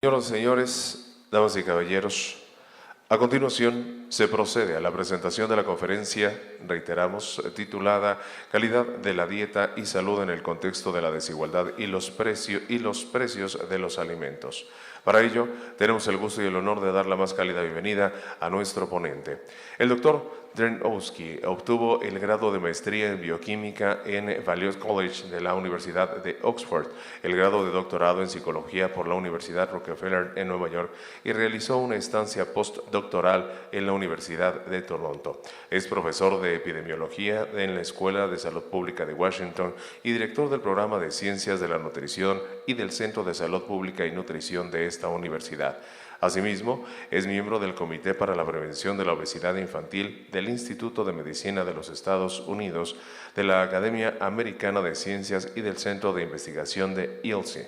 Señoras y señores, damas y caballeros, a continuación se procede a la presentación de la conferencia, reiteramos, titulada Calidad de la Dieta y Salud en el contexto de la desigualdad y los precios de los alimentos. Para ello, tenemos el gusto y el honor de dar la más cálida bienvenida a nuestro ponente. El doctor Drewnowski obtuvo el grado de maestría en bioquímica en Balliol College de la Universidad de Oxford, el grado de doctorado en psicología por la Universidad Rockefeller en Nueva York y realizó una estancia postdoctoral en la Universidad de Toronto. Es profesor de epidemiología en la Escuela de Salud Pública de Washington y director del programa de Ciencias de la Nutrición y del Centro de Salud Pública y Nutrición de esta universidad. Asimismo, es miembro del Comité para la Prevención de la Obesidad Infantil del Instituto de Medicina de los Estados Unidos, de la Academia Americana de Ciencias y del Centro de Investigación de ILSI.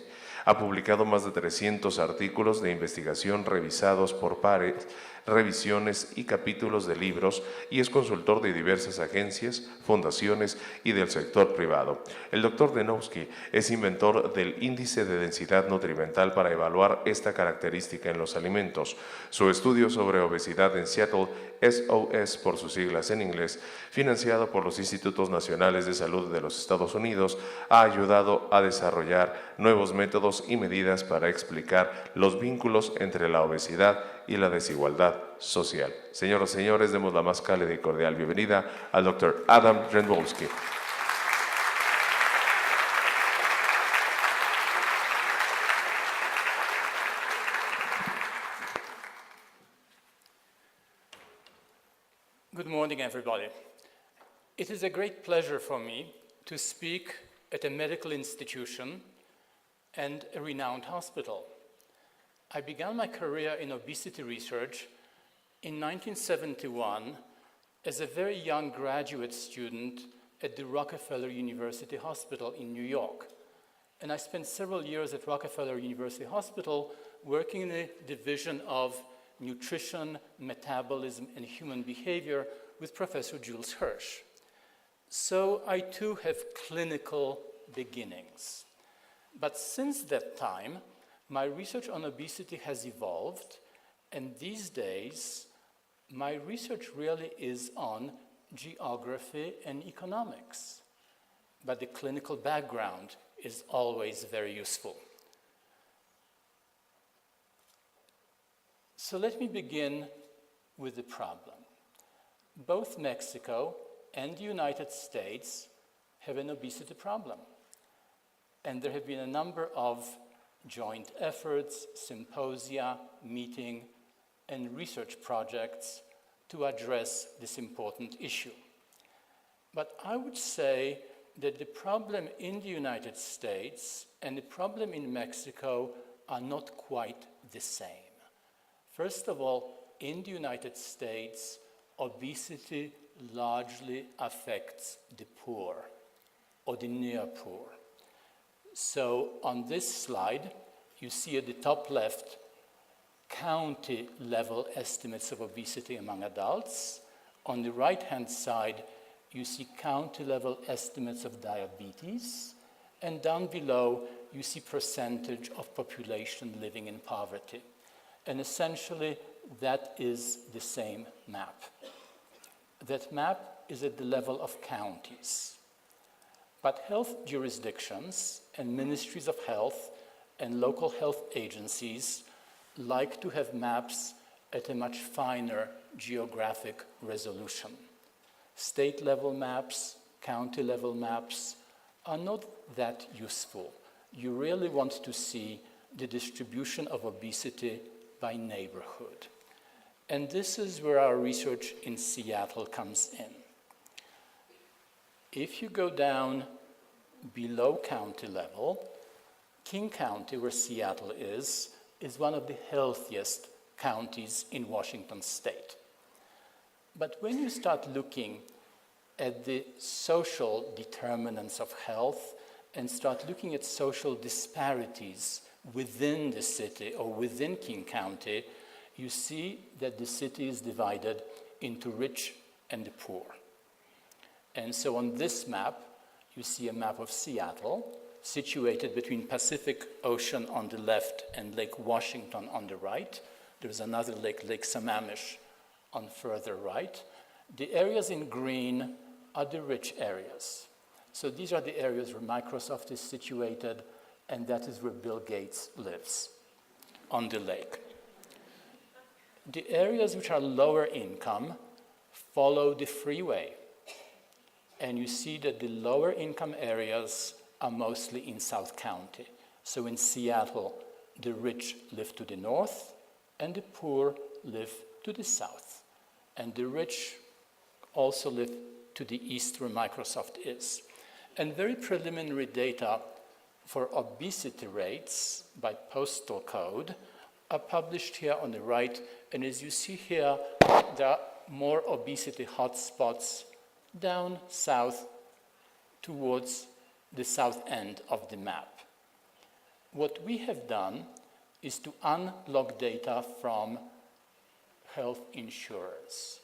Ha publicado más de 300 artículos de investigación revisados por pares, revisiones y capítulos de libros y es consultor de diversas agencias, fundaciones y del sector privado. El Dr. Drewnowski es inventor del índice de densidad nutrimental para evaluar esta característica en los alimentos. Su estudio sobre obesidad en Seattle, SOS por sus siglas en inglés, financiado por los Institutos Nacionales de Salud de los Estados Unidos, ha ayudado a desarrollar nuevos métodos y medidas para explicar los vínculos entre la obesidad y la desigualdad social. Señoras y señores, demos la más cálida y cordial bienvenida al Dr. Adam Drewnowski. Good morning, everybody. It is a great pleasure for me to speak at a medical institution and a renowned hospital. I began my career in obesity research in 1971 as a very young graduate student at the Rockefeller University Hospital in New York. And I spent several years at Rockefeller University Hospital working in the division of nutrition, metabolism, and human behavior with Professor Jules Hirsch. So I too have clinical beginnings. But since that time, my research on obesity has evolved, and these days, my research really is on geography and economics. But the clinical background is always very useful. So let me begin with the problem. Both Mexico and the United States have an obesity problem. And there have been a number of joint efforts, symposia, meeting, and research projects to address this important issue. But I would say that the problem in the United States and the problem in Mexico are not quite the same. First of all, in the United States, obesity largely affects the poor or the near poor. So on this slide, you see at the top left county-level estimates of obesity among adults. On the right-hand side, you see county-level estimates of diabetes. And down below, you see percentage of population living in poverty. And essentially, that is the same map. That map is at the level of counties. But health jurisdictions and ministries of health and local health agencies like to have maps at a much finer geographic resolution. State-level maps, county-level maps are not that useful. You really want to see the distribution of obesity by neighborhood. And this is where our research in Seattle comes in. If you go down below county level, King County, where Seattle is one of the healthiest counties in Washington state. But when you start looking at the social determinants of health and start looking at social disparities within the city or within King County, you see that the city is divided into rich and the poor. And so on this map, you see a map of Seattle, situated between Pacific Ocean on the left and Lake Washington on the right. There's another lake, Lake Sammamish, on further right. The areas in green are the rich areas. So these are the areas where Microsoft is situated, and that is where Bill Gates lives, on the lake. The areas which are lower income follow the freeway. And you see that the lower income areas are mostly in South County. So in Seattle, the rich live to the north, and the poor live to the south. And the rich also live to the east where Microsoft is. And very preliminary data for obesity rates by postal code are published here on the right. And as you see here, there are more obesity hotspots down south towards the south end of the map. What we have done is to unlock data from health insurers.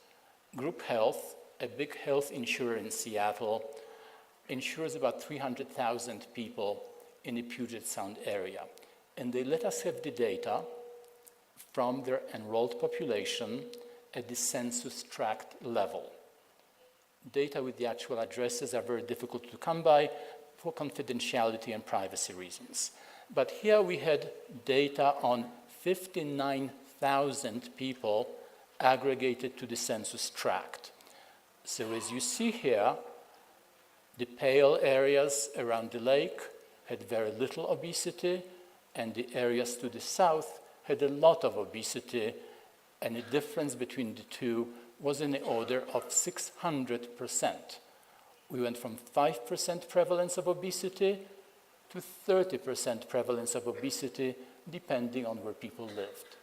Group Health, a big health insurer in Seattle, insures about 300,000 people in the Puget Sound area. And they let us have the data from their enrolled population at the census tract level. Data with the actual addresses are very difficult to come by for confidentiality and privacy reasons. But here we had data on 59,000 people aggregated to the census tract. So as you see here, the pale areas around the lake had very little obesity, and the areas to the south had a lot of obesity, and the difference between the two was in the order of 600%. We went from 5% prevalence of obesity to 30% prevalence of obesity, depending on where people lived.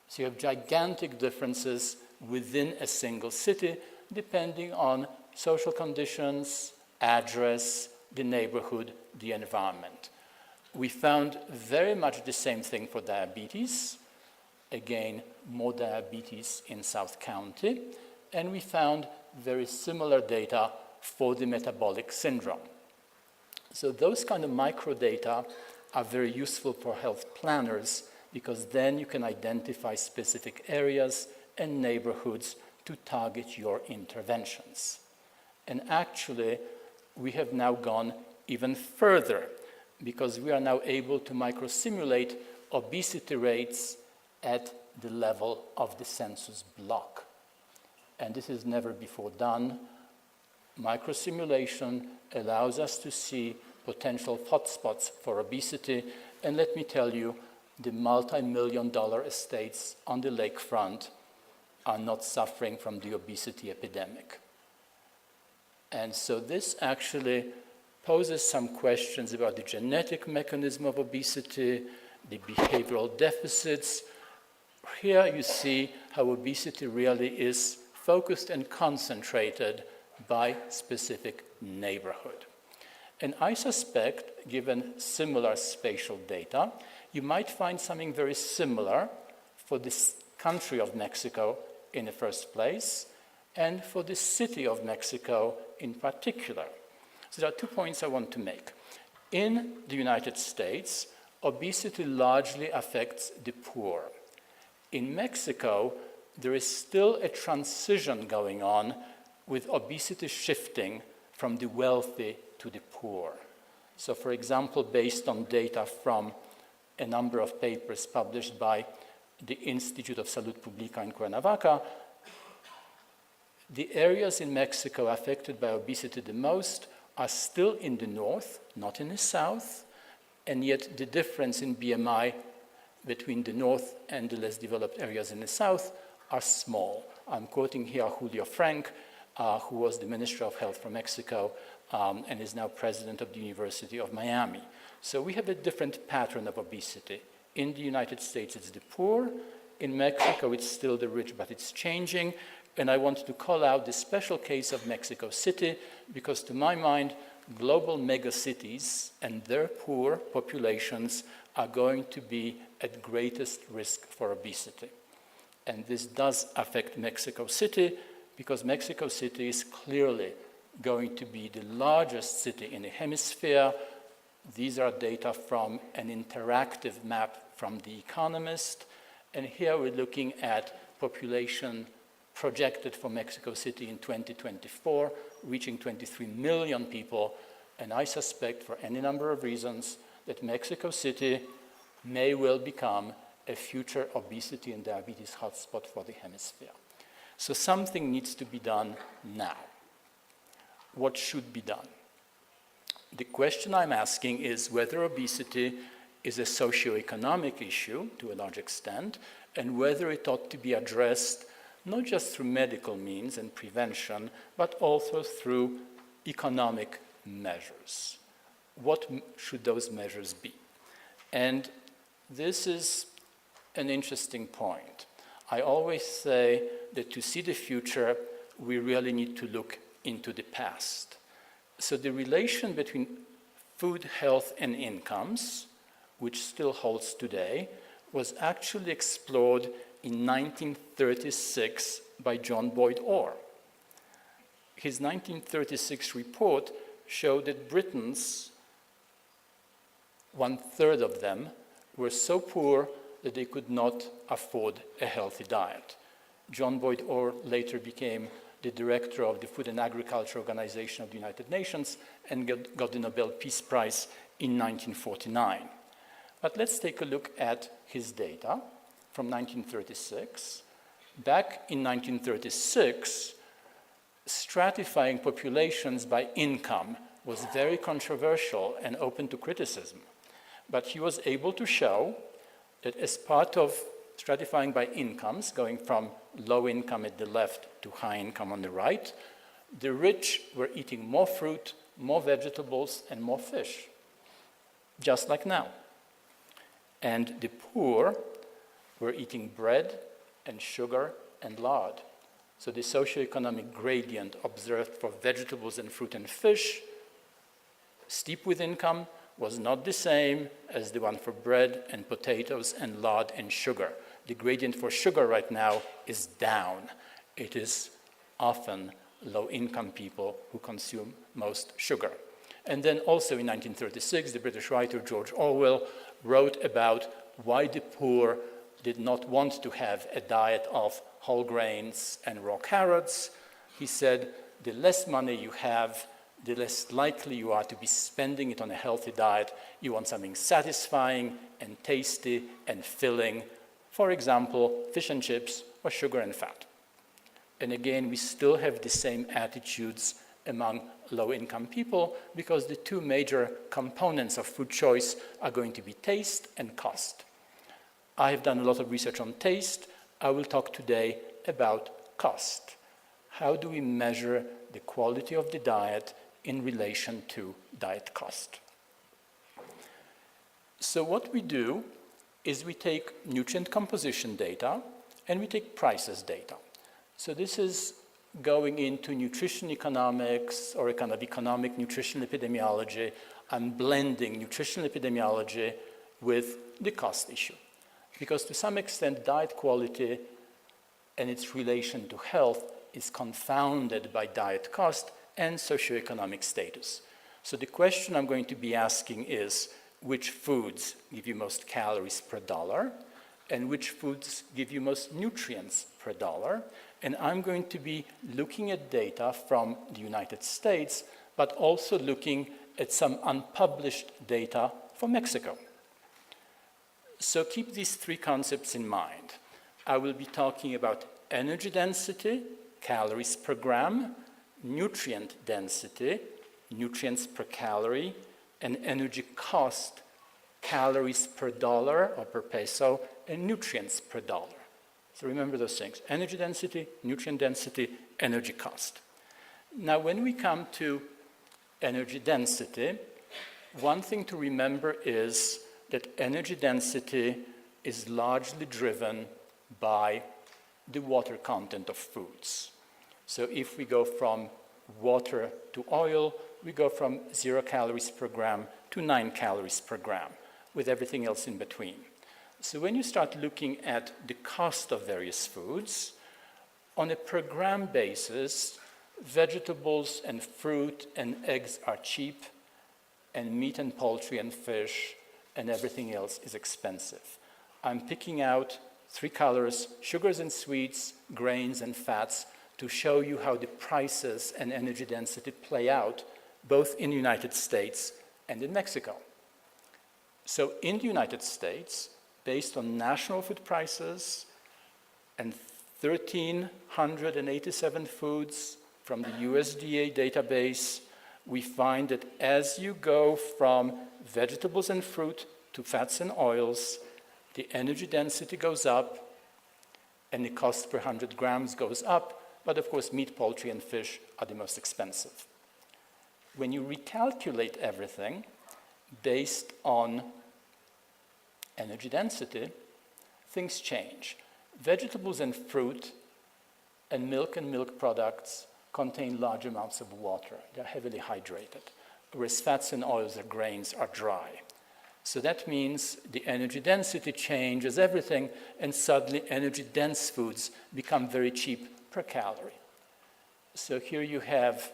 So you have gigantic differences within a single city, depending on social conditions, address, the neighborhood, the environment. We found very much the same thing for diabetes. Again, more diabetes in South County. And we found very similar data for the metabolic syndrome. So those kind of microdata are very useful for health planners, because then you can identify specific areas and neighborhoods to target your interventions. And actually, we have now gone even further, because we are now able to microsimulate obesity rates at the level of the census block. And this is never before done. Microsimulation allows us to see potential hotspots for obesity. And let me tell you, the multi-million-dollar estates on the lakefront are not suffering from the obesity epidemic. And so this actually poses some questions about the genetic mechanism of obesity, the behavioral deficits. Here you see how obesity really is focused and concentrated by specific neighborhood. And I suspect, given similar spatial data, you might find something very similar for this country of Mexico in the first place, and for the city of Mexico in particular. So there are 2 points I want to make. In the United States, obesity largely affects the poor. In Mexico, there is still a transition going on with obesity shifting from the wealthy to the poor. So for example, based on data from a number of papers published by the Institute of Salud Pública in Cuernavaca, the areas in Mexico affected by obesity the most are still in the north, not in the south, and yet the difference in BMI between the north and the less developed areas in the south are small. I'm quoting here Julio Frank, who was the Minister of Health from Mexico and is now president of the University of Miami. So we have a different pattern of obesity. In the United States, it's the poor. In Mexico, it's still the rich, but it's changing. And I want to call out the special case of Mexico City, because to my mind, global megacities and their poor populations are going to be at greatest risk for obesity. And this does affect Mexico City, because Mexico City is clearly going to be the largest city in the hemisphere, These are data from an interactive map from The Economist. And here we're looking at population projected for Mexico City in 2024, reaching 23 million people. And I suspect, for any number of reasons, that Mexico City may well become a future obesity and diabetes hotspot for the hemisphere. So something needs to be done now. What should be done? The question I'm asking is whether obesity is a socioeconomic issue to a large extent, and whether it ought to be addressed not just through medical means and prevention, but also through economic measures. What should those measures be? And this is an interesting point. I always say that to see the future, we really need to look into the past. So the relation between food, health, and incomes, which still holds today, was actually explored in 1936 by John Boyd Orr. His 1936 report showed that Britons, 1/3 of them, were so poor that they could not afford a healthy diet. John Boyd Orr later became the director of the Food and Agriculture Organization of the United Nations and got the Nobel Peace Prize in 1949. But let's take a look at his data from 1936. Back in 1936, stratifying populations by income was very controversial and open to criticism. But he was able to show that as part of stratifying by incomes, going from low income at the left to high income on the right, the rich were eating more fruit, more vegetables, and more fish, just like now. And the poor were eating bread and sugar and lard. So the socioeconomic gradient observed for vegetables and fruit and fish, steep with income, was not the same as the one for bread and potatoes and lard and sugar. The gradient for sugar right now is down. It is often low-income people who consume most sugar. And then also in 1936, the British writer George Orwell wrote about why the poor did not want to have a diet of whole grains and raw carrots. He said, the less money you have, the less likely you are to be spending it on a healthy diet. You want something satisfying and tasty and filling. For example, fish and chips or sugar and fat. And again, we still have the same attitudes among low-income people because the two major components of food choice are going to be taste and cost. I have done a lot of research on taste. I will talk today about cost. How do we measure the quality of the diet in relation to diet cost? So what we do is we take nutrient composition data and we take prices data. So this is going into nutrition economics or a kind of economic nutrition epidemiology. I'm blending nutrition epidemiology with the cost issue. Because to some extent, diet quality and its relation to health is confounded by diet cost and socioeconomic status. So the question I'm going to be asking is, which foods give you most calories per dollar, and which foods give you most nutrients per dollar? And I'm going to be looking at data from the United States, but also looking at some unpublished data for Mexico. So keep these three concepts in mind. I will be talking about energy density, calories per gram, nutrient density, nutrients per calorie, and energy cost, calories per dollar or per peso, and nutrients per dollar. So remember those things: energy density, nutrient density, energy cost. Now, when we come to energy density, one thing to remember is that energy density is largely driven by the water content of foods. So if we go from water to oil, we go from 0 calories per gram to 9 calories per gram, with everything else in between. So when you start looking at the cost of various foods, on a per gram basis, vegetables and fruit and eggs are cheap, and meat and poultry and fish, and everything else is expensive. I'm picking out 3 colors, sugars and sweets, grains and fats, to show you how the prices and energy density play out both in the United States and in Mexico. So in the United States, based on national food prices and 1,387 foods from the USDA database, we find that as you go from vegetables and fruit to fats and oils, the energy density goes up and the cost per 100 grams goes up, but of course meat, poultry, and fish are the most expensive. When you recalculate everything based on energy density, things change. Vegetables and fruit and milk products contain large amounts of water. They're heavily hydrated, whereas fats and oils or grains are dry. So that means the energy density changes everything, and suddenly energy-dense foods become very cheap per calorie. So here you have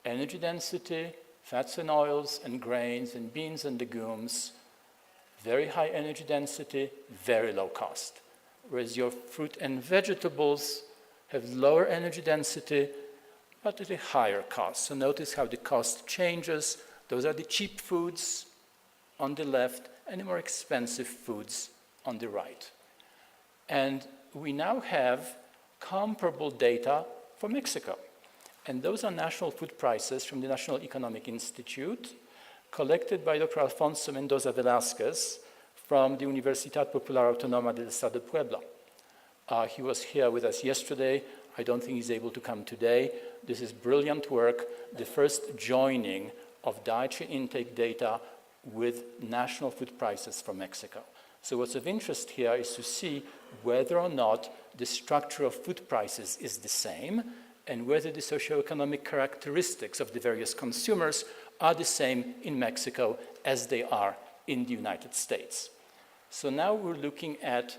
energy density, fats and oils and grains and beans and legumes, very high energy density, very low cost. Whereas your fruit and vegetables have lower energy density, but at a higher cost. So notice how the cost changes. Those are the cheap foods on the left and the more expensive foods on the right. And we now have comparable data for Mexico. And those are national food prices from the National Economic Institute, collected by Dr. Alfonso Mendoza Velázquez from the Universidad Popular Autónoma del Estado de Puebla. He was here with us yesterday. I don't think he's able to come today. This is brilliant work, the first joining of dietary intake data with national food prices from Mexico. So what's of interest here is to see whether or not the structure of food prices is the same and whether the socioeconomic characteristics of the various consumers are the same in Mexico as they are in the United States. So now we're looking at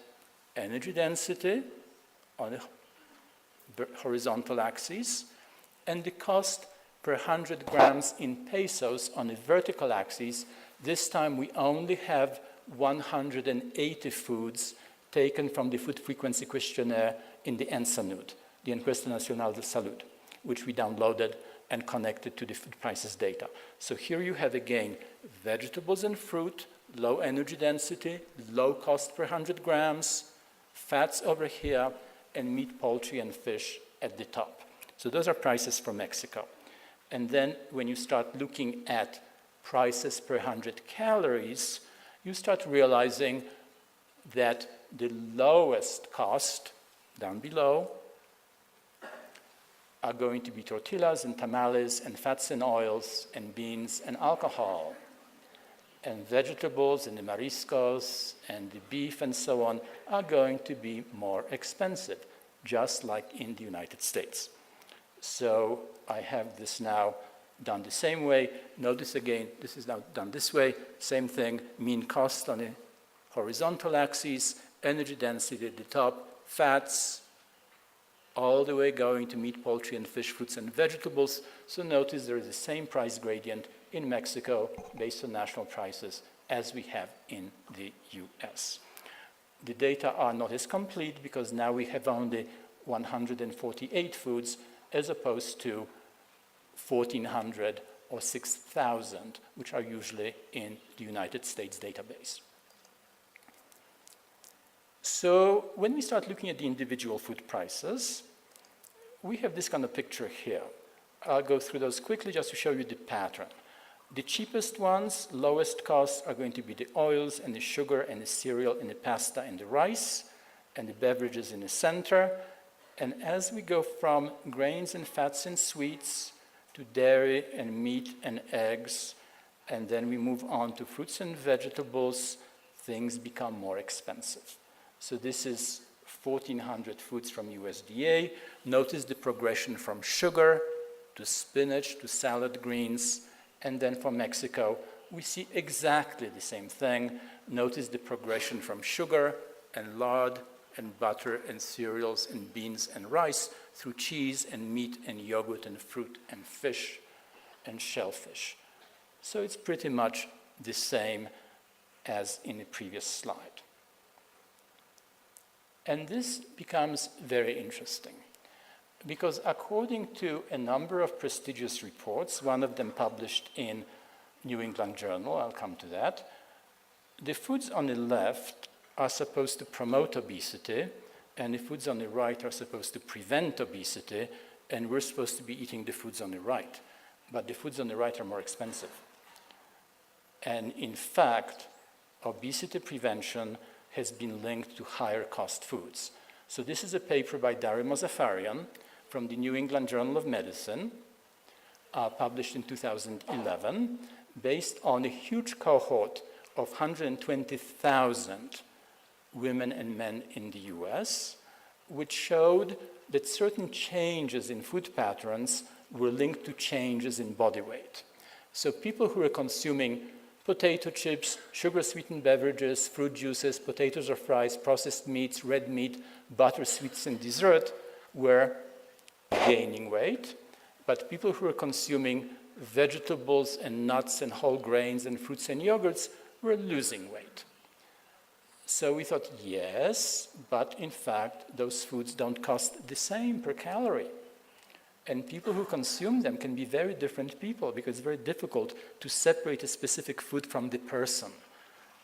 energy density on the horizontal axis and the cost per 100 grams in pesos on the vertical axis. This time we only have 180 foods taken from the food frequency questionnaire in the ENSANUD, the Encuesta Nacional de Salud, which we downloaded and connected to the food prices data. So here you have again vegetables and fruit, low energy density, low cost per 100 grams, fats over here, and meat, poultry, and fish at the top. So those are prices for Mexico. And then when you start looking at prices per 100 calories, you start realizing that the lowest cost, down below, are going to be tortillas and tamales and fats and oils and beans and alcohol. And vegetables and the mariscos and the beef and so on are going to be more expensive, just like in the United States. So I have this now done the same way. Notice again, this is now done this way. Same thing, mean cost on the horizontal axis, energy density at the top, fats, all the way going to meat, poultry, and fish, fruits, and vegetables. So notice there is the same price gradient in Mexico based on national prices as we have in the US. The data are not as complete because now we have only 148 foods as opposed to 1,400 or 6,000, which are usually in the United States database. So when we start looking at the individual food prices, we have this kind of picture here. I'll go through those quickly just to show you the pattern. The cheapest ones, lowest costs, are going to be the oils and the sugar and the cereal and the pasta and the rice and the beverages in the center. And as we go from grains and fats and sweets to dairy and meat and eggs, and then we move on to fruits and vegetables, things become more expensive. So this is 1,400 foods from USDA. Notice the progression from sugar to spinach to salad greens. And then for Mexico, we see exactly the same thing. Notice the progression from sugar and lard and butter and cereals and beans and rice through cheese and meat and yogurt and fruit and fish and shellfish. So it's pretty much the same as in the previous slide. And this becomes very interesting because according to a number of prestigious reports, one of them published in New England Journal, I'll come to that, the foods on the left are supposed to promote obesity, and the foods on the right are supposed to prevent obesity, and we're supposed to be eating the foods on the right. But the foods on the right are more expensive. And in fact, obesity prevention has been linked to higher cost foods. So this is a paper by Dario Mozaffarian from the New England Journal of Medicine, published in 2011, based on a huge cohort of 120,000 women and men in the US, which showed that certain changes in food patterns were linked to changes in body weight. So people who were consuming potato chips, sugar-sweetened beverages, fruit juices, potatoes or fries, processed meats, red meat, butter, sweets, and dessert were gaining weight. But people who were consuming vegetables and nuts and whole grains and fruits and yogurts were losing weight. So we thought, yes, but in fact, those foods don't cost the same per calorie. And people who consume them can be very different people because it's very difficult to separate a specific food from the person.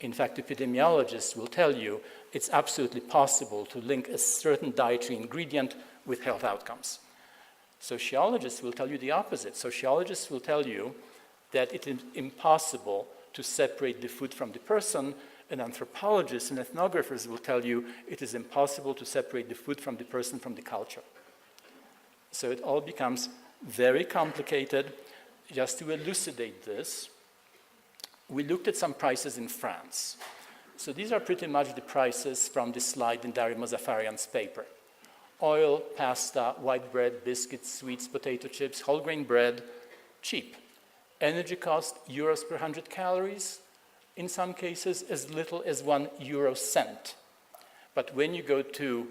In fact, epidemiologists will tell you it's absolutely possible to link a certain dietary ingredient with health outcomes. Sociologists will tell you the opposite. Sociologists will tell you that it is impossible to separate the food from the person, and anthropologists and ethnographers will tell you it is impossible to separate the food from the person from the culture. So it all becomes very complicated. Just to elucidate this, we looked at some prices in France. So these are pretty much the prices from the slide in Dario Mozaffarian's paper. Oil, pasta, white bread, biscuits, sweets, potato chips, whole grain bread, cheap. Energy cost, euros per 100 calories, in some cases as little as 1 euro cent. But when you go to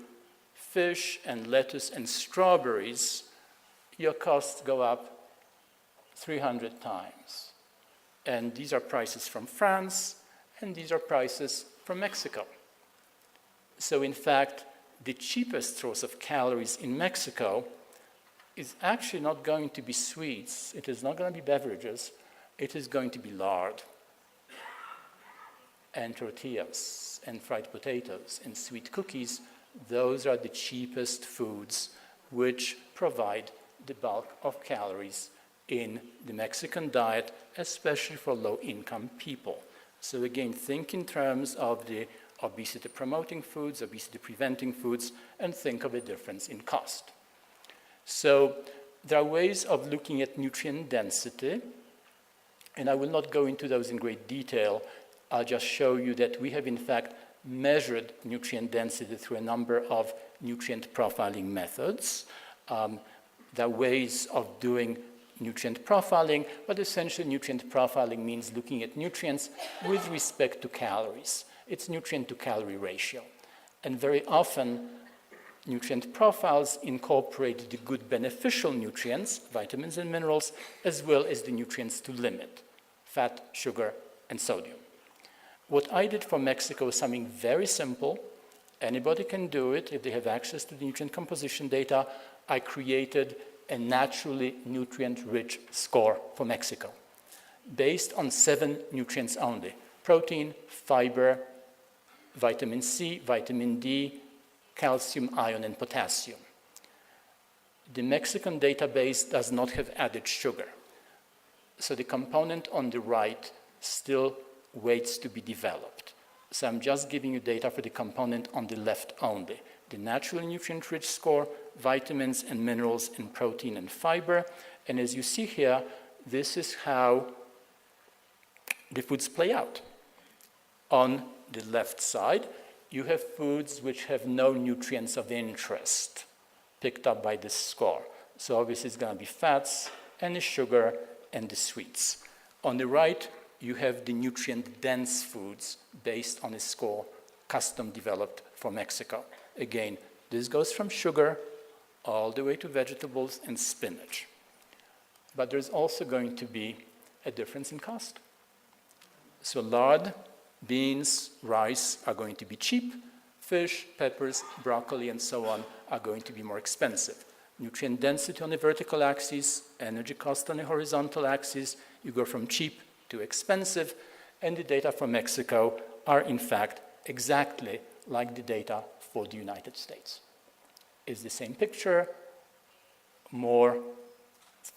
fish and lettuce and strawberries, your costs go up 300 times. And these are prices from France, and these are prices from Mexico. So in fact, the cheapest source of calories in Mexico is actually not going to be sweets, it is not going to be beverages, it is going to be lard and tortillas and fried potatoes and sweet cookies. Those are the cheapest foods which provide the bulk of calories in the Mexican diet, especially for low-income people. So again, think in terms of the obesity-promoting foods, obesity-preventing foods, and think of a difference in cost. So there are ways of looking at nutrient density, and I will not go into those in great detail. I'll just show you that we have, in fact, measured nutrient density through a number of nutrient profiling methods. There are ways of doing nutrient profiling, but essentially nutrient profiling means looking at nutrients with respect to calories. It's nutrient to calorie ratio. And very often, nutrient profiles incorporate the good beneficial nutrients, vitamins and minerals, as well as the nutrients to limit, fat, sugar, and sodium. What I did for Mexico is something very simple. Anybody can do it if they have access to the nutrient composition data. I created a naturally nutrient-rich score for Mexico based on 7 nutrients only: protein, fiber, vitamin C, vitamin D, calcium, iron, and potassium. The Mexican database does not have added sugar. So the component on the right still waits to be developed. So I'm just giving you data for the component on the left only. The naturally nutrient-rich score, vitamins and minerals and protein and fiber. And as you see here, this is how the foods play out. On the left side, you have foods which have no nutrients of interest picked up by this score. So obviously it's going to be fats and the sugar and the sweets. On the right, you have the nutrient-dense foods based on a score custom developed for Mexico. Again, this goes from sugar all the way to vegetables and spinach. But there's also going to be a difference in cost. So lard, beans, rice are going to be cheap. Fish, peppers, broccoli, and so on are going to be more expensive. Nutrient density on the vertical axis, energy cost on the horizontal axis, you go from cheap to expensive, and the data from Mexico are in fact exactly like the data for the United States. It's the same picture, more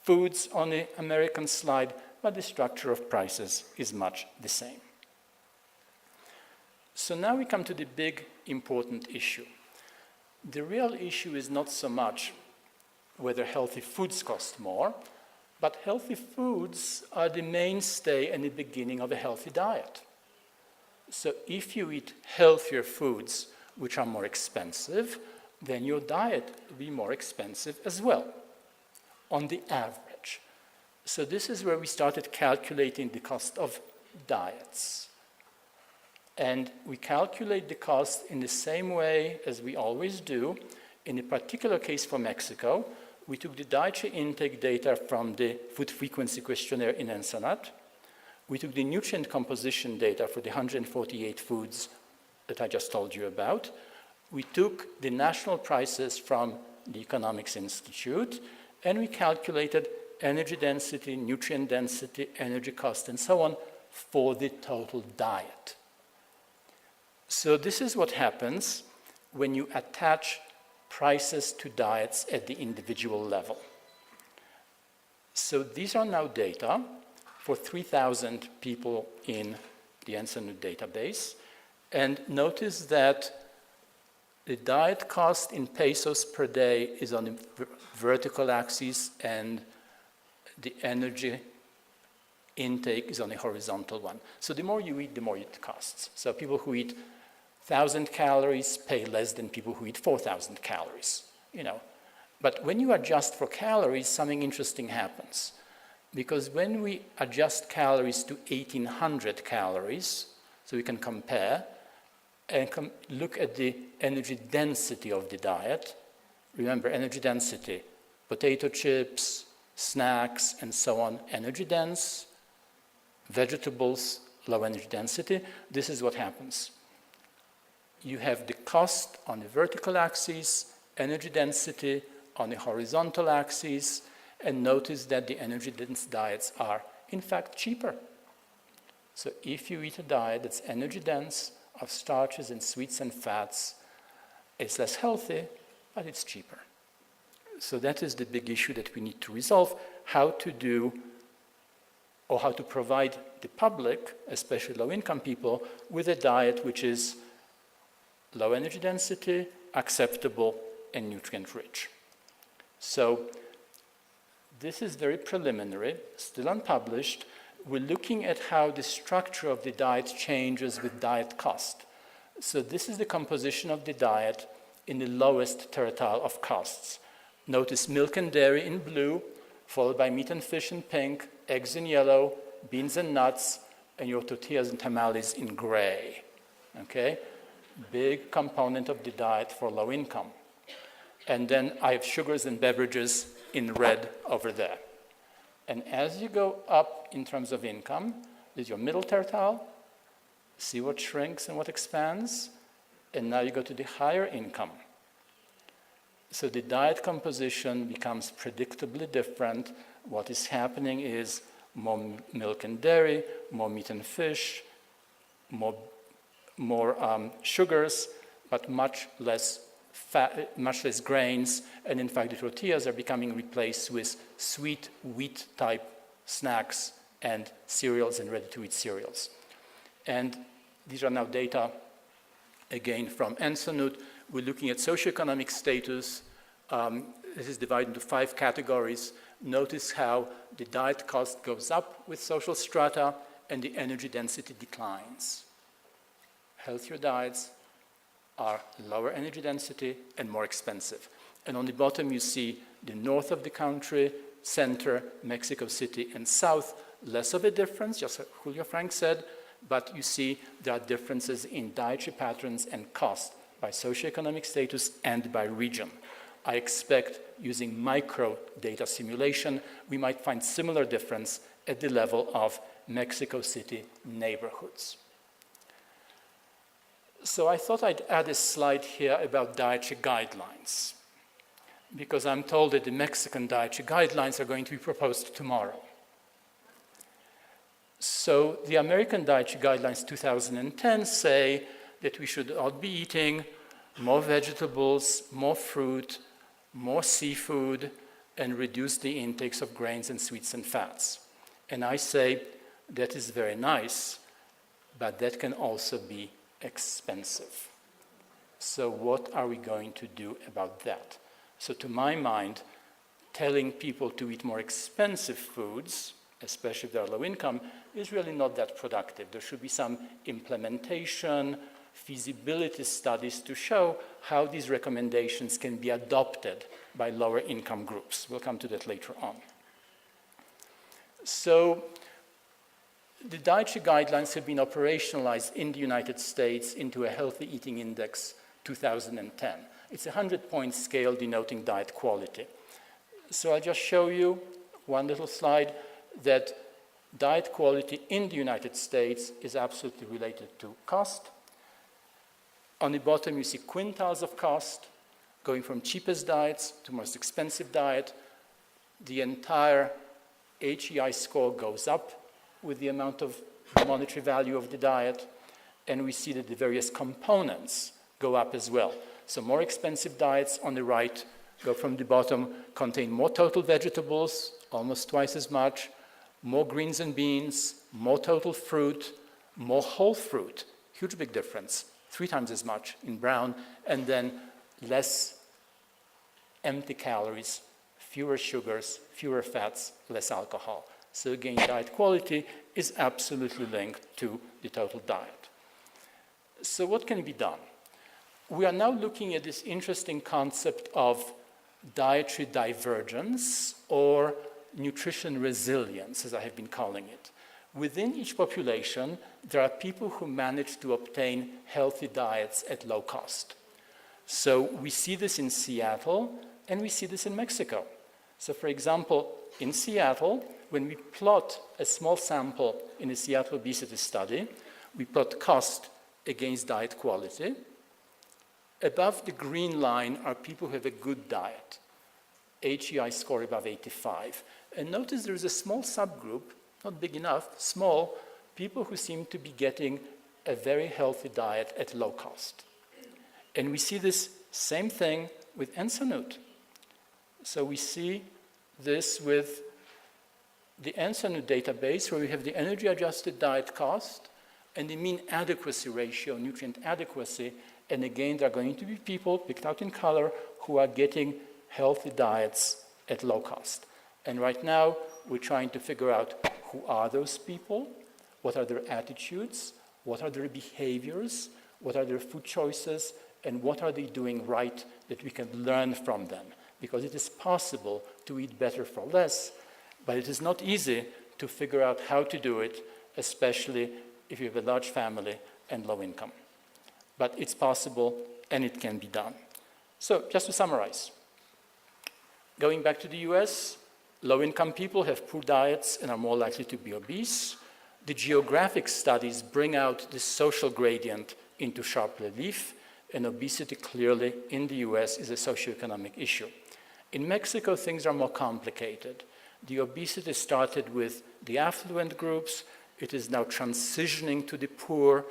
foods on the American slide, but the structure of prices is much the same. So now we come to the big, important issue. The real issue is not so much whether healthy foods cost more, but healthy foods are the mainstay and the beginning of a healthy diet. So if you eat healthier foods, which are more expensive, then your diet will be more expensive as well, on the average. So this is where we started calculating the cost of diets. And we calculate the cost in the same way as we always do. In a particular case for Mexico, we took the dietary intake data from the food frequency questionnaire in Ensenada. We took the nutrient composition data for the 148 foods that I just told you about. We took the national prices from the Economics Institute, and we calculated energy density, nutrient density, energy cost, and so on for the total diet. So this is what happens when you attach prices to diets at the individual level. So these are now data for 3,000 people in the Ensenada database. And notice that the diet cost in pesos per day is on the vertical axis, and the energy intake is on the horizontal one. So the more you eat, the more it costs. So people who eat 1,000 calories pay less than people who eat 4,000 calories, But when you adjust for calories, something interesting happens. Because when we adjust calories to 1,800 calories, so we can compare and look at the energy density of the diet. Remember, energy density, potato chips, snacks, and so on, energy dense, vegetables, low energy density. This is what happens. You have the cost on the vertical axis, energy density on the horizontal axis, and notice that the energy dense diets are, in fact, cheaper. So if you eat a diet that's energy dense, of starches and sweets and fats, it's less healthy, but it's cheaper. So that is the big issue that we need to resolve, how to do or how to provide the public, especially low-income people, with a diet which is low energy density, acceptable, and nutrient-rich. So this is very preliminary, still unpublished. We're looking at how the structure of the diet changes with diet cost. So this is the composition of the diet in the lowest tertile of costs. Notice milk and dairy in blue, followed by meat and fish in pink, eggs in yellow, beans and nuts, and your tortillas and tamales in gray. Okay? Big component of the diet for low income. And then I have sugars and beverages in red over there. And as you go up in terms of income, there's your middle tertile, see what shrinks and what expands, and now you go to the higher income. So the diet composition becomes predictably different. What is happening is more milk and dairy, more meat and fish, more sugars, but much less fat, much less grains, and in fact the tortillas are becoming replaced with sweet wheat-type snacks and cereals and ready-to-eat cereals. And these are now data, again, from Ensenada. We're looking at socioeconomic status. This is divided into 5 categories. Notice how the diet cost goes up with social strata and the energy density declines. Healthier diets are lower energy density and more expensive. And on the bottom you see the north of the country, center, Mexico City, and south. Less of a difference, just as Julio Frank said, but you see there are differences in dietary patterns and cost by socioeconomic status and by region. I expect using micro data simulation, we might find similar difference at the level of Mexico City neighborhoods. So I thought I'd add a slide here about dietary guidelines, because I'm told that the Mexican dietary guidelines are going to be proposed tomorrow. So the American Dietary Guidelines 2010 say that we should all be eating more vegetables, more fruit, more seafood, and reduce the intakes of grains and sweets and fats. And I say that is very nice, but that can also be expensive. So what are we going to do about that? So to my mind, telling people to eat more expensive foods, especially if they're low income, is really not that productive. There should be some implementation, feasibility studies to show how these recommendations can be adopted by lower income groups. We'll come to that later on. So the dietary guidelines have been operationalized in the United States into a Healthy Eating Index 2010. It's a 100-point scale denoting diet quality. So I'll just show you one little slide that diet quality in the United States is absolutely related to cost. On the bottom, you see quintiles of cost, going from cheapest diets to most expensive diet. The entire HEI score goes up with the amount of monetary value of the diet, and we see that the various components go up as well. So more expensive diets on the right go from the bottom, contain more total vegetables, almost twice as much, more greens and beans, more total fruit, more whole fruit, huge big difference, 3 times as much in brown, and then less empty calories, fewer sugars, fewer fats, less alcohol. So again, diet quality is absolutely linked to the total diet. So what can be done? We are now looking at this interesting concept of dietary divergence or nutrition resilience, as I have been calling it. Within each population, there are people who manage to obtain healthy diets at low cost. So we see this in Seattle, and we see this in Mexico. So for example, in Seattle, when we plot a small sample in a Seattle obesity study, we plot cost against diet quality. Above the green line are people who have a good diet, HEI score above 85. And notice there is a small subgroup, not big enough, small, people who seem to be getting a very healthy diet at low cost. And we see this same thing with Ensanut. So we see this with the Ensanut database, where we have the energy-adjusted diet cost and the mean adequacy ratio, nutrient adequacy. And again, there are going to be people picked out in color who are getting healthy diets at low cost. And right now, we're trying to figure out who are those people, what are their attitudes, what are their behaviors, what are their food choices, and what are they doing right that we can learn from them. Because it is possible to eat better for less, but it is not easy to figure out how to do it, especially if you have a large family and low income. But it's possible, and it can be done. So just to summarize, going back to the US, low-income people have poor diets and are more likely to be obese. The geographic studies bring out the social gradient into sharp relief, and obesity clearly in the US is a socioeconomic issue. In Mexico, things are more complicated. The obesity started with the affluent groups. It is now transitioning to the poor.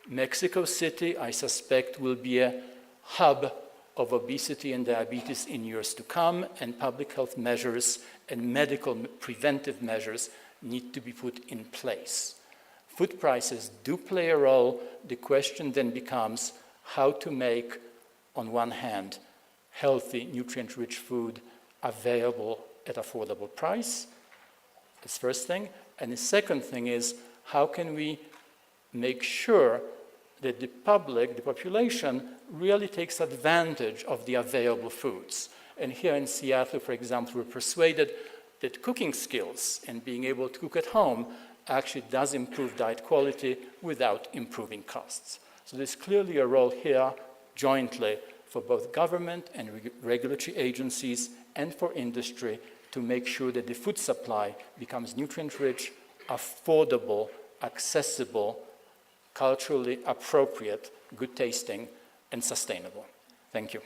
Mexico City, I suspect, will be a hub of obesity and diabetes in years to come, and public health measures and medical preventive measures need to be put in place. Food prices do play a role. The question then becomes how to make, on one hand, healthy, nutrient-rich food available at affordable price. That's the first thing. And the second thing is, how can we make sure that the public, the population, really takes advantage of the available foods. And here in Seattle, for example, we're persuaded that cooking skills and being able to cook at home actually does improve diet quality without improving costs. So there's clearly a role here jointly for both government and regulatory agencies and for industry to make sure that the food supply becomes nutrient-rich, affordable, accessible, culturally appropriate, good tasting, and sustainable. Thank you.